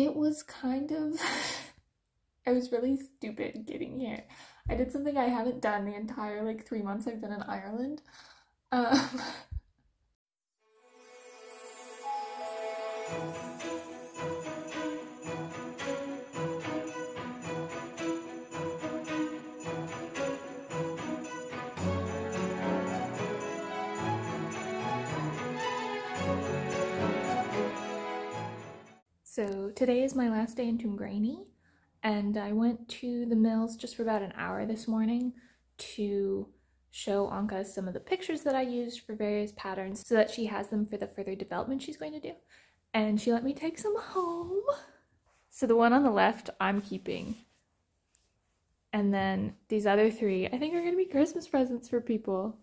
It was kind of, I was really stupid getting here. I did something I haven't done the entire like 3 months I've been in Ireland. So today is my last day in Toomgraney, and I went to the mills just for about an hour this morning to show Anka some of the pictures that I used for various patterns so that she has them for the further development she's going to do. And she let me take some home. So the one on the left I'm keeping. And then these other three I think are going to be Christmas presents for people.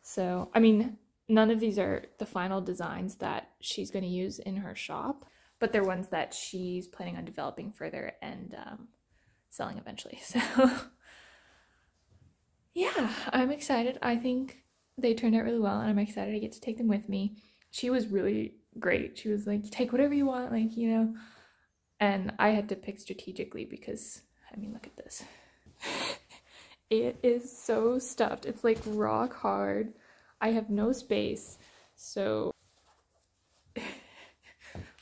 So, I mean, none of these are the final designs that she's going to use in her shop, but they're ones that she's planning on developing further and selling eventually. So yeah, I'm excited. I think they turned out really well, and I'm excited I get to take them with me. She was really great. She was like, take whatever you want, like, you know. And I had to pick strategically because, I mean, look at this. It is so stuffed. It's like rock hard. I have no space, so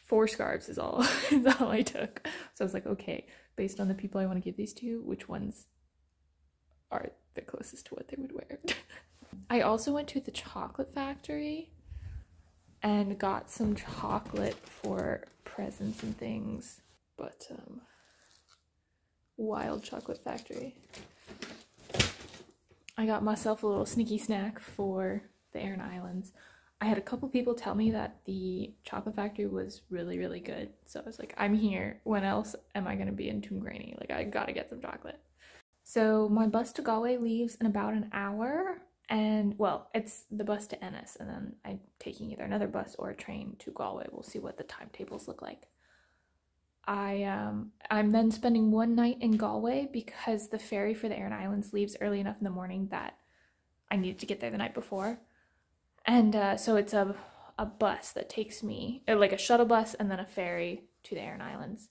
4 scarves is all I took. So I was like, okay, based on the people I want to give these to, which ones are the closest to what they would wear. I also went to the chocolate factory and got some chocolate for presents and things, but wild chocolate factory. I got myself a little sneaky snack for the Aran Islands. I had a couple people tell me that the chocolate factory was really, really good. So I was like, I'm here. When else am I going to be in Toomgraney? Like, I gotta get some chocolate. So my bus to Galway leaves in about an hour. And, well, it's the bus to Ennis. And then I'm taking either another bus or a train to Galway. We'll see what the timetables look like. I'm then spending one night in Galway because the ferry for the Aran Islands leaves early enough in the morning that I needed to get there the night before. And so it's a bus that takes me, like a shuttle bus and then a ferry to the Aran Islands.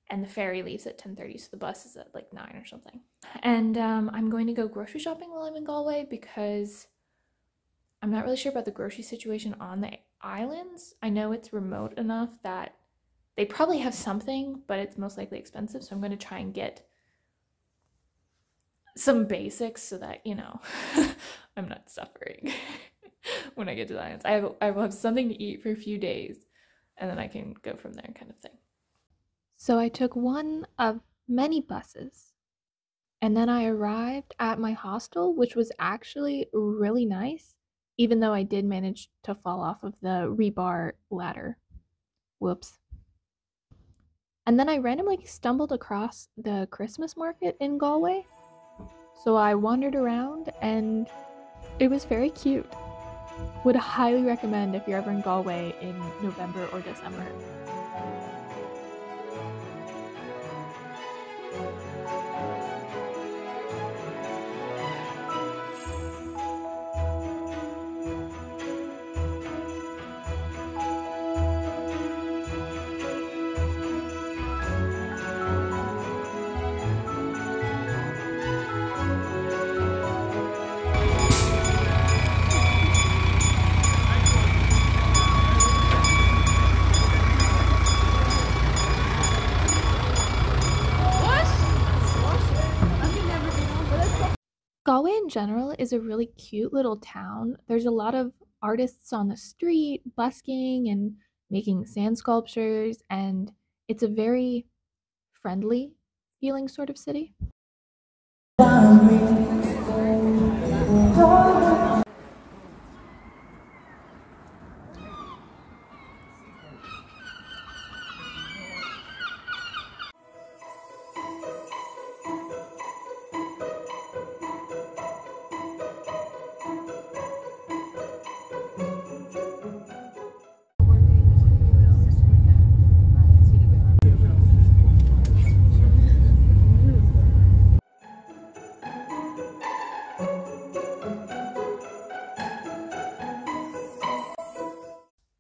And the ferry leaves at 10:30, so the bus is at like 9 or something. And I'm going to go grocery shopping while I'm in Galway because I'm not really sure about the grocery situation on the islands. I know it's remote enough that they probably have something, but it's most likely expensive. So I'm going to try and get some basics so that, you know, I'm not suffering when I get to the islands. I will have something to eat for a few days, and then I can go from there, kind of thing. So I took one of many buses, and then I arrived at my hostel, which was actually really nice, even though I did manage to fall off of the rebar ladder. Whoops. And then I randomly stumbled across the Christmas market in Galway. So I wandered around, and it was very cute. Would highly recommend if you're ever in Galway in November or December. Galway in general is a really cute little town. There's a lot of artists on the street busking and making sand sculptures, and it's a very friendly feeling sort of city.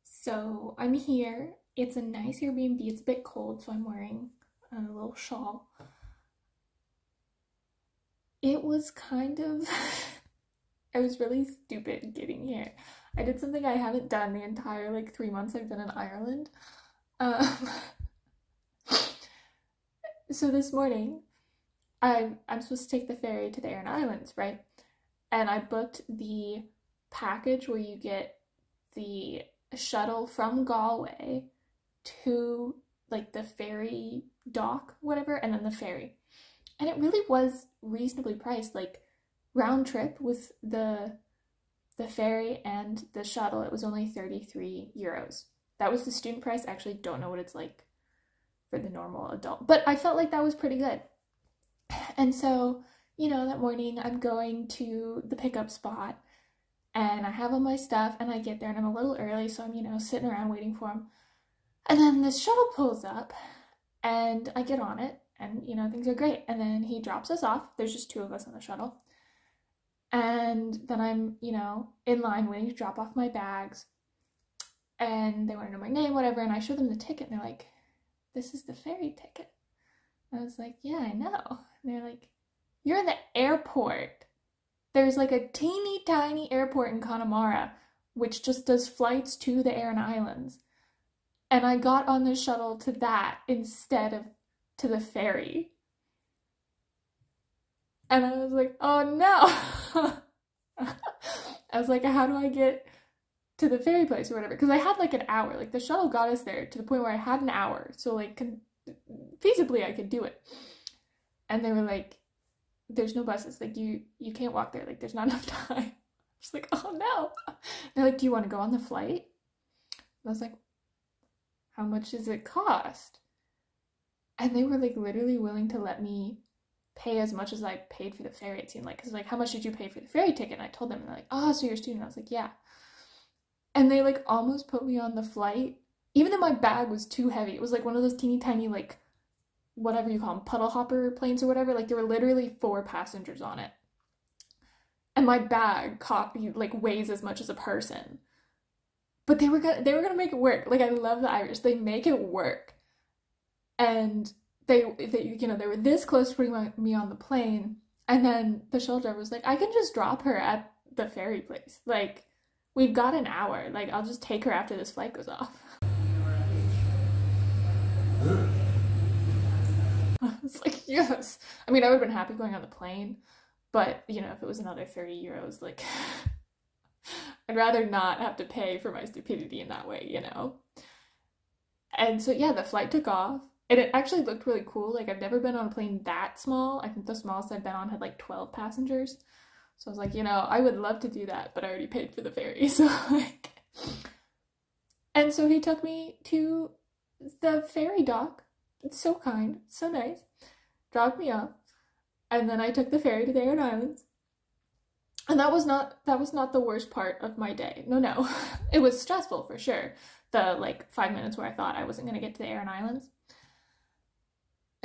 So I'm here It's a nice Airbnb. It's a bit cold, so I'm wearing a little shawl. It was kind of, I was really stupid getting here. I did something I haven't done the entire like 3 months I've been in Ireland. Um, so this morning, I'm supposed to take the ferry to the Aran Islands, right? And I booked the package where you get the shuttle from Galway to like the ferry dock, whatever, and then the ferry. And it really was reasonably priced, like round trip with the ferry and the shuttle, it was only 33 euros. That was the student price. I actually don't know what it's like for the normal adult, but I felt like that was pretty good. And so, you know, that morning I'm going to the pickup spot and I have all my stuff and I get there and I'm a little early, so I'm, you know, sitting around waiting for him. And then this shuttle pulls up and I get on it and, you know, things are great. And then he drops us off. There's just 2 of us on the shuttle. And then I'm, you know, in line waiting to drop off my bags. And they want to know my name, whatever. And I show them the ticket and they're like, this is the ferry ticket. And I was like, yeah, I know. And they're like, you're in the airport. There's like a teeny tiny airport in Connemara, which just does flights to the Aran Islands. And I got on the shuttle to that instead of to the ferry. And I was like, oh no. I was like, how do I get to the ferry place or whatever? Because I had like an hour. Like the shuttle got us there to the point where I had an hour. So like feasibly I could do it. And they were like, there's no buses. Like you can't walk there. Like there's not enough time. I'm just like, oh no. They're like, do you want to go on the flight? And I was like, how much does it cost? And they were like literally willing to let me pay as much as I paid for the ferry, it seemed like. Because like, how much did you pay for the ferry ticket? And I told them, and they're like, oh, so you're a student? I was like, yeah. And they like almost put me on the flight, even though my bag was too heavy. It was like one of those teeny tiny, like, whatever you call them, puddle hopper planes or whatever. Like there were literally 4 passengers on it. And my bag like weighs as much as a person. But they were gonna make it work. Like I love the Irish. They make it work. And they you know, they were this close to putting me on the plane, and then the shuttle driver was like, I can just drop her at the ferry place. Like, we've got an hour. Like, I'll just take her after this flight goes off. I was like, yes. I mean, I would have been happy going on the plane, but, you know, if it was another 30 euros, like, I'd rather not have to pay for my stupidity in that way, you know? And so, yeah, the flight took off. And it actually looked really cool. Like, I've never been on a plane that small. I think the smallest I've been on had like 12 passengers. So I was like, you know, I would love to do that, but I already paid for the ferry. So like, and so he took me to the ferry dock. It's so kind, so nice. Dropped me off. And then I took the ferry to the Aran Islands. And that was not the worst part of my day. No. It was stressful for sure. The like 5 minutes where I thought I wasn't going to get to the Aran Islands.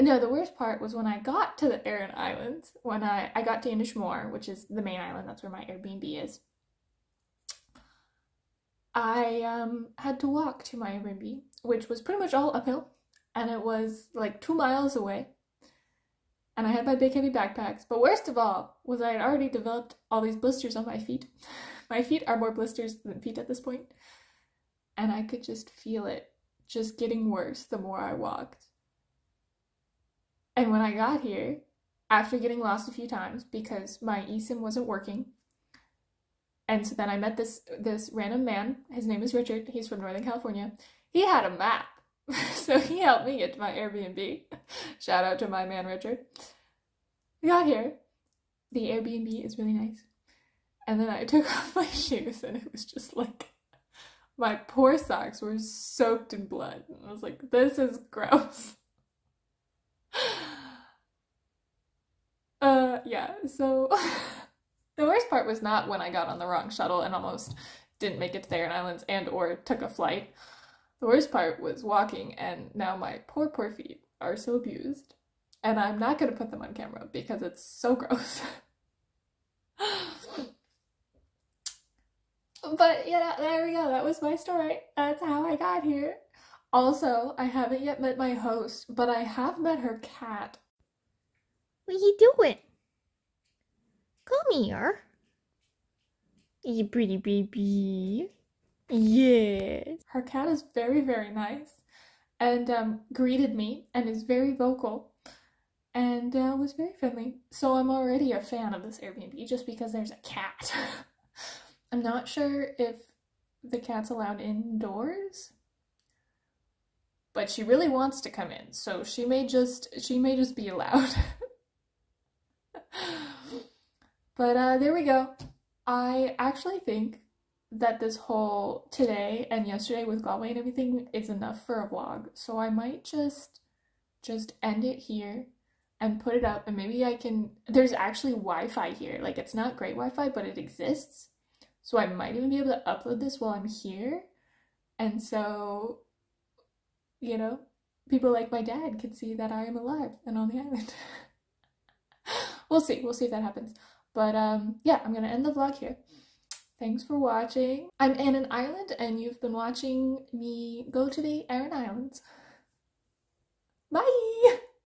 No, the worst part was when I got to the Aran Islands, when I got to Inishmore, which is the main island, that's where my Airbnb is. I had to walk to my Airbnb, which was pretty much all uphill, and it was like 2 miles away. And I had my big heavy backpacks, but worst of all was I had already developed all these blisters on my feet. My feet are more blisters than feet at this point, and I could just feel it just getting worse the more I walked. And when I got here, after getting lost a few times because my eSIM wasn't working, and so then I met this random man. His name is Richard. He's from Northern California. He had a map, so he helped me get to my Airbnb. Shout out to my man Richard. We got here. The Airbnb is really nice. And then I took off my shoes, and it was just like, my poor socks were soaked in blood. And I was like, this is gross. Yeah, so the worst part was not when I got on the wrong shuttle and almost didn't make it to the Aran Islands and or took a flight. The worst part was walking, and now my poor feet are so abused, and I'm not going to put them on camera because it's so gross. But yeah, there we go. That was my story. That's how I got here. Also, I haven't yet met my host, but I have met her cat. What you doing? Come here. You pretty baby. Yes. Her cat is very, very nice and greeted me and is very vocal and was very friendly. So I'm already a fan of this Airbnb just because there's a cat. I'm not sure if the cat's allowed indoors, but she really wants to come in, so she may just be allowed. But there we go. I actually think that this whole today and yesterday with Galway and everything is enough for a vlog, so I might just end it here and put it up, and maybe I can, there's actually Wi-Fi here, like it's not great Wi-Fi, but it exists, so I might even be able to upload this while I'm here, and so, you know, people like my dad could see that I am alive and on the island. We'll see if that happens. But yeah, I'm gonna end the vlog here. Thanks for watching. I'm Aran Island, and you've been watching me go to the Aran Islands. Bye!